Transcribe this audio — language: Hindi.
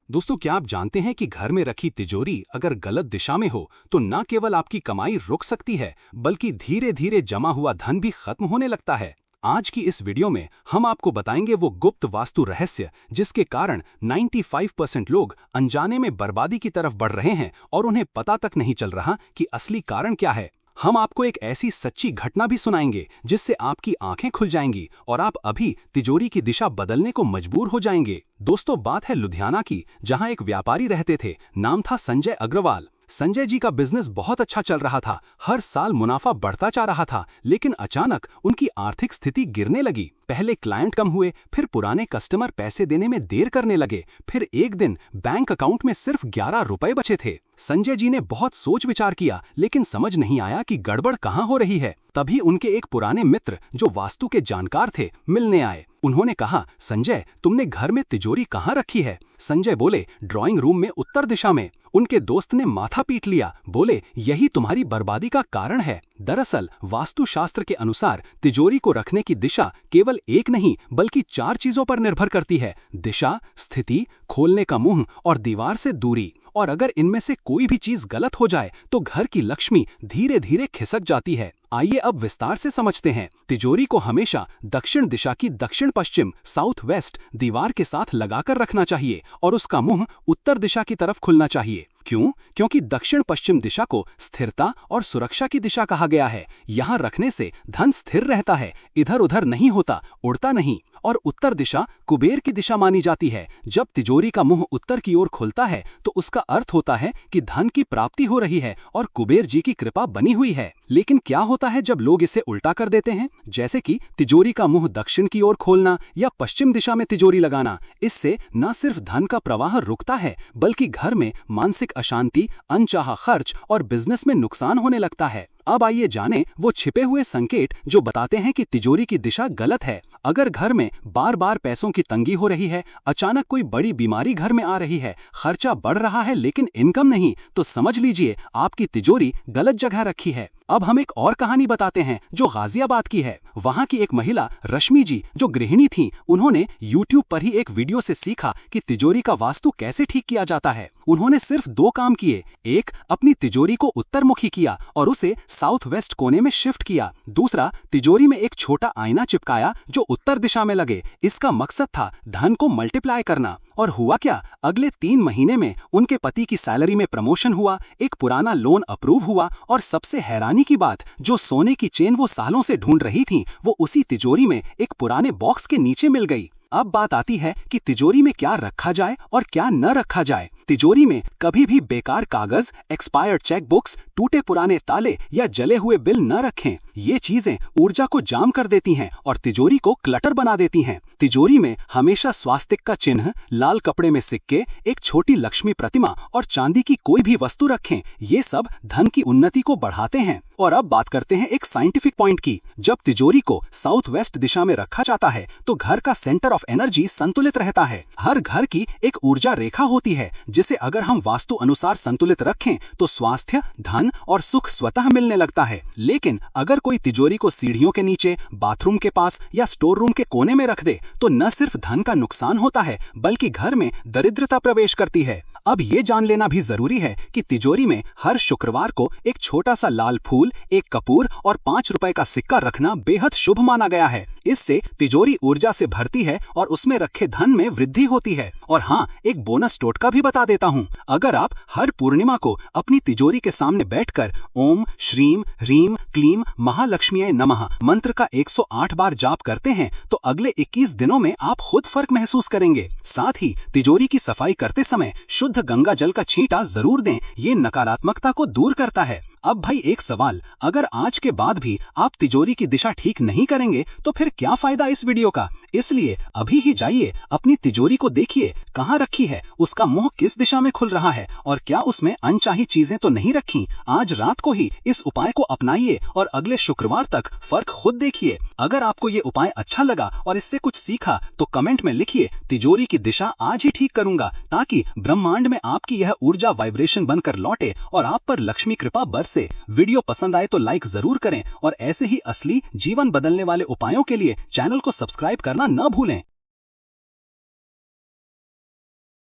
दोस्तों, क्या आप जानते हैं कि घर में रखी तिजोरी अगर गलत दिशा में हो तो न केवल आपकी कमाई रुक सकती है बल्कि धीरे धीरे जमा हुआ धन भी खत्म होने लगता है। आज की इस वीडियो में हम आपको बताएंगे वो गुप्त वास्तु रहस्य जिसके कारण 95% लोग अनजाने में बर्बादी की तरफ बढ़ रहे हैं और उन्हें पता तक नहीं चल रहा कि असली कारण क्या है। हम आपको एक ऐसी सच्ची घटना भी सुनाएंगे जिससे आपकी आंखें खुल जाएंगी और आप अभी तिजोरी की दिशा बदलने को मजबूर हो जाएंगे। दोस्तों, बात है लुधियाना की, जहां एक व्यापारी रहते थे। नाम था संजय अग्रवाल। संजय जी का बिजनेस बहुत अच्छा चल रहा था, हर साल मुनाफा बढ़ता जा रहा था, लेकिन अचानक उनकी आर्थिक स्थिति गिरने लगी। पहले क्लाइंट कम हुए, फिर पुराने कस्टमर पैसे देने में देर करने लगे, फिर एक दिन बैंक अकाउंट में सिर्फ 11 रुपए बचे थे। संजय जी ने बहुत सोच विचार किया, लेकिन समझ नहीं आया कि गड़बड़ कहाँ हो रही है। तभी उनके एक पुराने मित्र जो वास्तु के जानकार थे मिलने आए। उन्होंने कहा, संजय, तुमने घर में तिजोरी कहाँ रखी है? संजय बोले, ड्राइंग रूम में उत्तर दिशा में। उनके दोस्त ने माथा पीट लिया, बोले, यही तुम्हारी बर्बादी का कारण है। दरअसल वास्तुशास्त्र के अनुसार तिजोरी को रखने की दिशा केवल एक नहीं बल्कि 4 चीजों पर निर्भर करती है: दिशा, स्थिति, खोलने का मुंह और दीवार से दूरी। और अगर इनमें से कोई भी चीज गलत हो जाए तो घर की लक्ष्मी धीरे धीरे खिसक जाती है। आइए अब विस्तार से समझते हैं। तिजोरी को हमेशा दक्षिण दिशा की दक्षिण पश्चिम साउथ वेस्ट दीवार के साथ लगाकर रखना चाहिए और उसका मुंह उत्तर दिशा की तरफ खुलना चाहिए। क्यों? क्योंकि दक्षिण पश्चिम दिशा को स्थिरता और सुरक्षा की दिशा कहा गया है। यहाँ रखने से धन स्थिर रहता है, इधर उधर नहीं होता, उड़ता नहीं। और उत्तर दिशा कुबेर की दिशा मानी जाती है। जब तिजोरी का मुंह उत्तर की ओर खुलता है तो उसका अर्थ होता है कि धन की प्राप्ति हो रही है और कुबेर जी की कृपा बनी हुई है। लेकिन क्या होता है जब लोग इसे उल्टा कर देते हैं, जैसे कि तिजोरी का मुंह दक्षिण की ओर खोलना या पश्चिम दिशा में तिजोरी लगाना? इससे न सिर्फ धन का प्रवाह रुकता है बल्कि घर में मानसिक अशांति, अनचाहा खर्च और बिजनेस में नुकसान होने लगता है। अब आइए जानें वो छिपे हुए संकेत जो बताते हैं कि तिजोरी की दिशा गलत है। अगर घर में बार बार पैसों की तंगी हो रही है, अचानक कोई बड़ी बीमारी घर में आ रही है, खर्चा बढ़ रहा है लेकिन इनकम नहीं, तो समझ लीजिए आपकी तिजोरी गलत जगह रखी है। अब हम एक और कहानी बताते हैं जो गाजियाबाद की है। वहां की एक महिला रश्मि जी जो गृहिणी थी, उन्होंने YouTube पर ही एक वीडियो से सीखा कि तिजोरी का वास्तु कैसे ठीक किया जाता है। उन्होंने सिर्फ 2 काम किए। एक, अपनी तिजोरी को उत्तरमुखी किया और उसे साउथ वेस्ट कोने में शिफ्ट किया। दूसरा, तिजोरी में एक छोटा आईना चिपकाया जो उत्तर दिशा में लगे। इसका मकसद था धन को मल्टीप्लाई करना। और हुआ क्या? अगले 3 महीने में उनके पति की सैलरी में प्रमोशन हुआ, एक पुराना लोन अप्रूव हुआ और सबसे हैरानी की बात, जो सोने की चेन वो सालों से ढूंढ रही थी वो उसी तिजोरी में एक पुराने बॉक्स के नीचे मिल गई। अब बात आती है कि तिजोरी में क्या रखा जाए और क्या न रखा जाए। तिजोरी में कभी भी बेकार कागज, एक्सपायर्ड चेकबुक्स, टूटे पुराने ताले या जले हुए बिल न रखें। ये चीजें ऊर्जा को जाम कर देती हैं और तिजोरी को क्लटर बना देती हैं। तिजोरी में हमेशा स्वास्तिक का चिन्ह, लाल कपड़े में सिक्के, एक छोटी लक्ष्मी प्रतिमा और चांदी की कोई भी वस्तु रखें। ये सब धन की उन्नति को बढ़ाते हैं। और अब बात करते हैं एक साइंटिफिक पॉइंट की। जब तिजोरी को साउथ वेस्ट दिशा में रखा जाता है तो घर का सेंटर ऑफ एनर्जी संतुलित रहता है। हर घर की एक ऊर्जा रेखा होती है जिसे अगर हम वास्तु अनुसार संतुलित रखें तो स्वास्थ्य, धन और सुख स्वतः मिलने लगता है। लेकिन अगर कोई तिजोरी को सीढ़ियों के नीचे, बाथरूम के पास या स्टोर रूम के कोने में रख दे तो न सिर्फ धन का नुकसान होता है बल्कि घर में दरिद्रता प्रवेश करती है। अब ये जान लेना भी जरूरी है कि तिजोरी में हर शुक्रवार को एक छोटा सा लाल फूल, एक कपूर और 5 रुपए का सिक्का रखना बेहद शुभ माना गया है। इससे तिजोरी ऊर्जा से भरती है और उसमें रखे धन में वृद्धि होती है। और हाँ, एक बोनस टोटका भी बता देता हूँ। अगर आप हर पूर्णिमा को अपनी तिजोरी के सामने बैठकर ओम श्रीम ह्रीम क्लीम महालक्ष्मीये नमः मंत्र का 108 बार जाप करते हैं तो अगले 21 दिनों में आप खुद फर्क महसूस करेंगे। साथ ही तिजोरी की सफाई करते समय शुद्ध गंगा जल का छींटा जरूर दें, ये नकारात्मकता को दूर करता है। अब भाई एक सवाल, अगर आज के बाद भी आप तिजोरी की दिशा ठीक नहीं करेंगे तो फिर क्या फायदा इस वीडियो का? इसलिए अभी ही जाइए, अपनी तिजोरी को देखिए कहाँ रखी है, उसका मुंह किस दिशा में खुल रहा है और क्या उसमें अनचाही चीजें तो नहीं रखी। आज रात को ही इस उपाय को अपनाइए और अगले शुक्रवार तक फर्क खुद देखिए। अगर आपको ये उपाय अच्छा लगा और इससे कुछ सीखा तो कमेंट में लिखिए, तिजोरी की दिशा आज ही ठीक करूंगा, ताकि ब्रह्मांड में आपकी यह ऊर्जा वाइब्रेशन बनकर लौटे और आप पर लक्ष्मी कृपा बरसे। वीडियो पसंद आए तो लाइक जरूर करें और ऐसे ही असली जीवन बदलने वाले उपायों के लिए चैनल को सब्सक्राइब करना न भूलें।